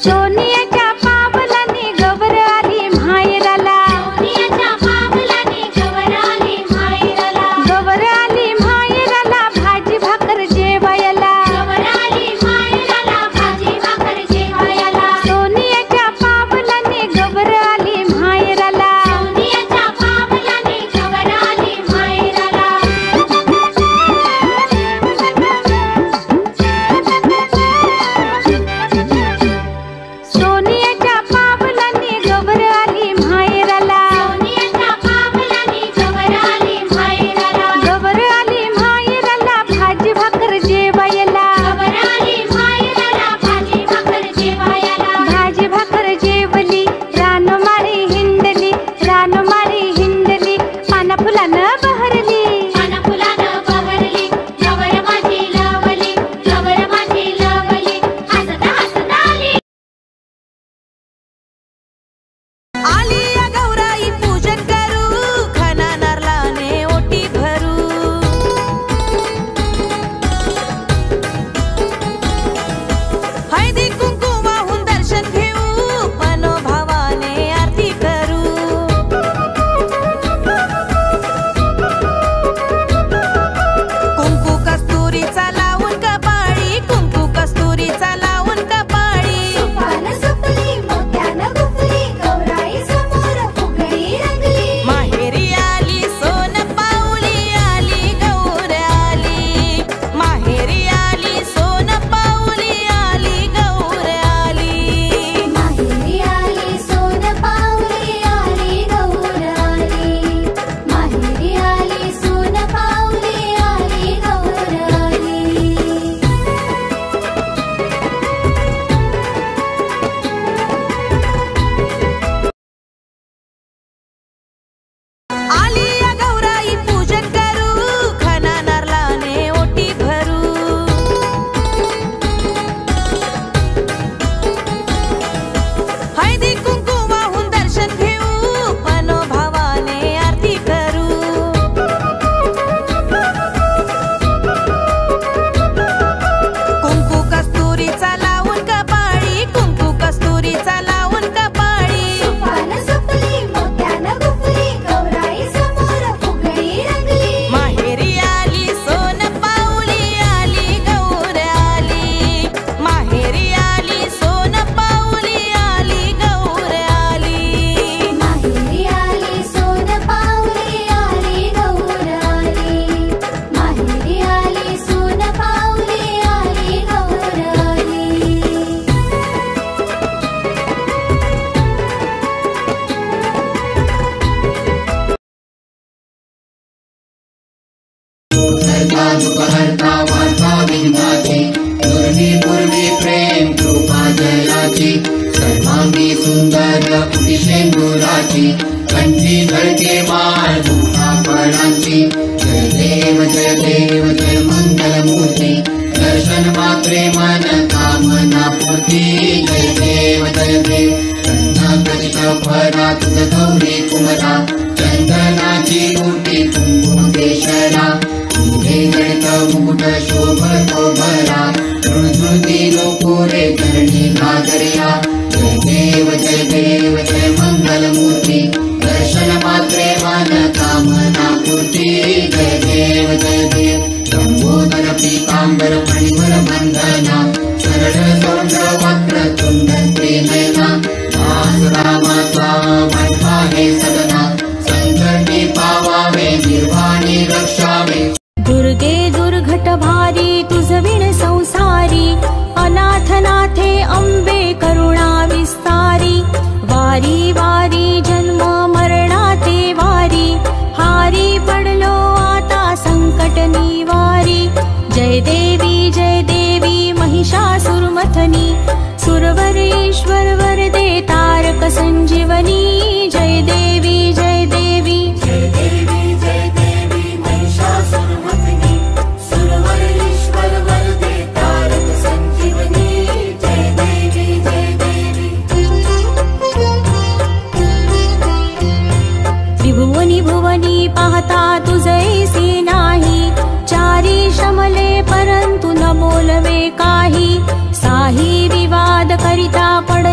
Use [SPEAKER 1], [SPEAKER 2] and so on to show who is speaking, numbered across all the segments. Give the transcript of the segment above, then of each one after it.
[SPEAKER 1] सोनियाच्या पावलाने गवर आली माहेराला,
[SPEAKER 2] सोनियाच्या पावलाने गवर आली माहेराला,
[SPEAKER 1] गवर आली माहेराला भाजी भाकर जेवायला,
[SPEAKER 2] गवर आली माहेराला भाजी भाकर जेवायला,
[SPEAKER 1] सोनियाच्या पावलाने गवर आली माहेराला,
[SPEAKER 2] सोनियाच्या पावलाने गवर आली माहेराला,
[SPEAKER 1] सोनियाच्या पावलाने गवर आली माहेराला,
[SPEAKER 2] सोनियाच्या पावलाने गवर आली माहेराला,
[SPEAKER 1] गवर आली माहेराला भाजी भाकर जेवायला,
[SPEAKER 2] गवर आली माहेराला भाजी भाकर जेवायला,
[SPEAKER 1] भाजी भाकर जेवली, रानमाळी हिंडली, रानमाळी हिंडली, पाना फुलानं बहरली,
[SPEAKER 2] पाना फुलानं बहरली, गवर माझी लवली, गवर माझी लवली, हसता हसता आली.
[SPEAKER 3] आली या गौराई पूजन करू, खना नारळाने ओटी भरू. हळदी कुंकू वाहून दर्शन घेऊ, मनोभावाने आरती करू. कुंकू कस्तुरीचा लावून कपाळी, कुंकू कस्तुरीचा लावून कपाळी.
[SPEAKER 2] पान सुकली मोत्यानं गुंफली, गौराई समोर फुगडी रंगली,
[SPEAKER 3] माहेरी आली सोन पाऊली, आली गौर आली. माहेरी आली सोन पाऊली, आली गौर आली.
[SPEAKER 2] माहेरी आली सोन पावली, आली गौर आली, माहेरी आली सोन पावली, आली गौर आली.
[SPEAKER 3] आली या गौराई पूजन करू, खना नारळाने ओटी भरू. हळदी कुंकू वाहून दर्शन घेऊ, मनोभावाने आरती करू. कुंकू कस्तुरीचा लावून कपाळी, कुंकू कस्तुरीचा लावून कपाळी.
[SPEAKER 2] पान सुकली मोत्यानं गुंफली, गौराई समोर फुगडी रंगली,
[SPEAKER 3] माहेरी आली सोन पाऊली, आली गौर आली. माहेरी आली सोन पाऊली, आली गौर आली.
[SPEAKER 2] माहेरी आली सोन पावली, आली गौर आली, माहेरी आली सोन पावली, आली गौर आली.
[SPEAKER 4] हरता दुःखहर्ता वार्ता विघ्नाची, दुर्वी पूर्वी प्रेम कृपा जयाची, सर्वांगी सुंदर कुटिशेंदुराची, कंठी झळके माळ दुखा फळांची. जय देव जय मंगलमूर्ती, दर्शन मात्रे मन कामना पूर्ती. जय देव कन्नाकचित फरा तुझ गौरी कुमरा, चंदनाची गुटी कुंकुम केशरा. तुझे गणित मुकुट शोभतो भरा, ऋणधृती लोकोरे धरणी नागरिया. जय देव जय मंगलमूर्ती, दर्शन मात्रे मन कामना पूर्ती. जय देव लंबोदर पीतांबर फणिवर बंधना, सरळ सौंद्र वक्र तुंड त्रिनयना. दास रामाचा वैभव हे सदना, संकटी पावावे निर्वाणी रक्षावे.
[SPEAKER 1] दुर्गे दुर्घट भारी तुझ विण संसारी, अनाथनाथे अंबे करुणा विस्तारी. वारी वारी जन्म मरणाते वारी, हारी पडलो आता संकट निवारी. जय देवी महिषासुरमथनी, सुरवर ईश्वर वरदे तारक संजीवनी. जय देवी जय देवी
[SPEAKER 2] जय देवी महिषासुरमर्दिनी, सुरवर ईश्वर वरदे तारक संजीवनी. जय देवी
[SPEAKER 1] त्रिभुवनी भुवनी पाहता तुझैसी नाही, चारी श्रमले परंतु न बोलवे काही. साही विवाद करिता पड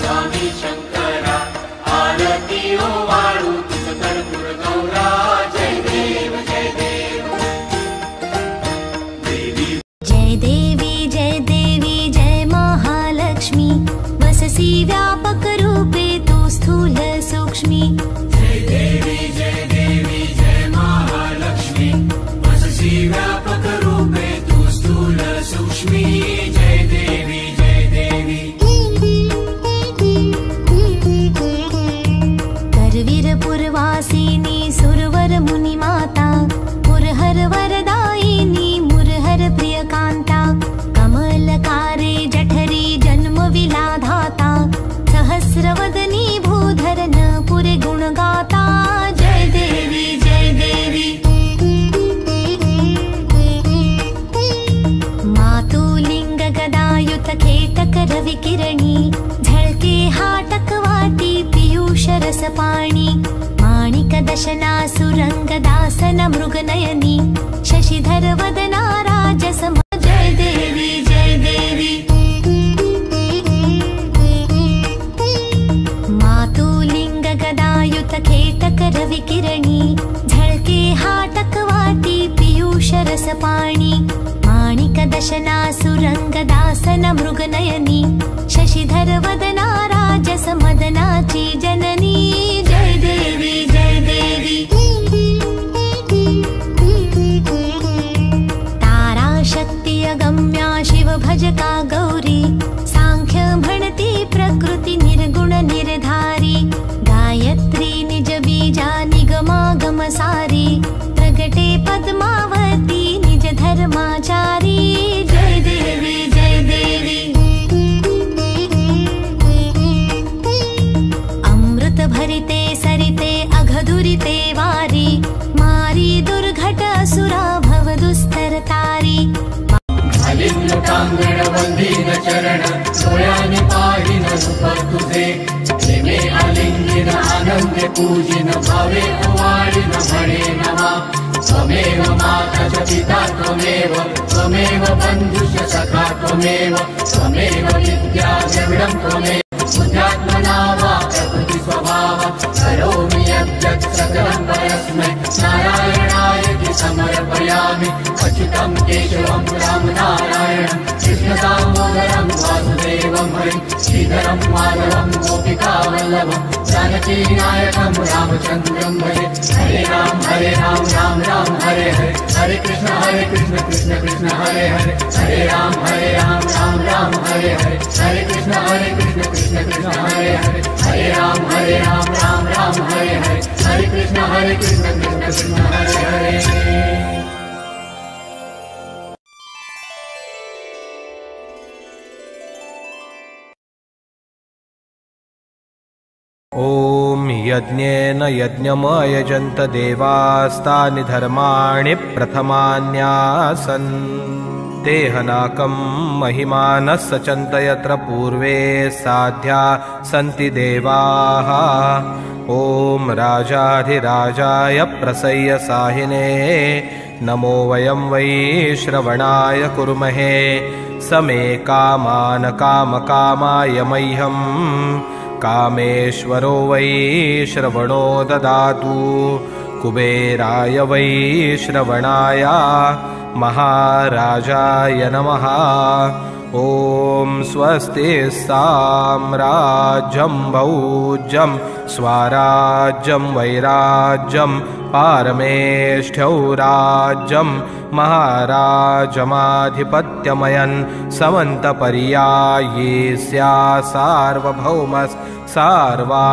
[SPEAKER 4] स्वामी शंकरा आरती ओ वाळू तुझ कर्पूर गौरा जय देव जय देव देवी
[SPEAKER 2] जय देवी जय महालक्ष्मी वससी व्यापक रूपे तू स्थूल सूक्ष्मी
[SPEAKER 4] जय देवी जय महालक्ष्मी वससी व्यापक रूपे तू स्थूल सूक्ष्मी जय देवी
[SPEAKER 2] करवीर पुरवासिनी सुरवर मुनि माता मुरहर वरदायिनी मुरहर प्रियकांता कमलकारे जठरी जन्म विलाधाता सहस्रवदनी भूधरन पुरे गुणगाता जय देवी मातुलिंग गदायुत खेटकर विकिरणी झळके हाटक वाटी पीयूष रस पाणी माणिक दशना सुरंग दासन मृगनयनी शशिधर वदना राजस जय देवी मातुलिंग गदायुत खेटकर विकिरणी झळके हाटक वाटी पीयूष रस पाणी माणिक दशना सुरंग दासन मृगनयनी शशिधर वदना राजस मदनाची जननी जय देवी तारा शक्ति अगम्या शिव भजका गौरी सांख्य म्हणती प्रकृती निर्गुण निर्धारी गायत्री निज बीजा निगमागम सारी प्रगटे पद्मावती निज धर्माचारी जय देवी अमृत भरिते सरिते अघदुरिते वारी मारी दुर्घट असुरा भव दुस्तर तारी
[SPEAKER 4] कांगण वंदीन चरण डोळ्याने पाहिन रूप तुझे प्रेमे आलिंगिन आनंदे पूजिन भावे ओवाळीन म्हणे नमा त्वमेव माता च पिता त्वमेव बन्धुश्च सखा त्वमेव विद्या द्रविडं त्वमेव बुद्ध्यात्मना वा प्रकृति स्वभाव करोमि यद्यत् सकलं परस्मै नारायणाय समर्पयामि अच्युतं केशवं रामनारायणं कृष्णदामोदरं वासुदेवं हरिं श्रीधरं माधवं गोपिकावल्लभं जानकीनायकं रामचन्द्रं भजे हरे राम राम राम हरे हरे हरे कृष्ण कृष्ण कृष्ण हरे हरे हरे राम राम राम हरे हरे हरे कृष्ण कृष्ण कृष्ण हरे हरे हरे राम राम हरे हरे हरे कृष्ण कृष्ण कृष्ण हरे हरे
[SPEAKER 5] ॐ यज्ञेन यज्ञमयजन्त देवास्तानि धर्माणि प्रथमान्यासन् तेहनाकं महिमानः सचन्त यत्र पूर्वे साध्या सन्ति देवाः ॐ राजाधिराजाय प्रसय्य साहिने नमो वयं वै श्रवणाय कुर्महे समे कामान् कामकामाय मह्यम् कामेश्वरो वै श्रवणो ददातु कुबेराय वै श्रवणाय महाराजाय नमः ॐ स्वस्ति साम्राज्यं भौज्यं स्वराज्यं वैराज्यं पारमेष्ठ्यौ राज्यं महाराजमाधिपत्यमयन् समन्तपर्याये स्या सार्वभौमः सार्वा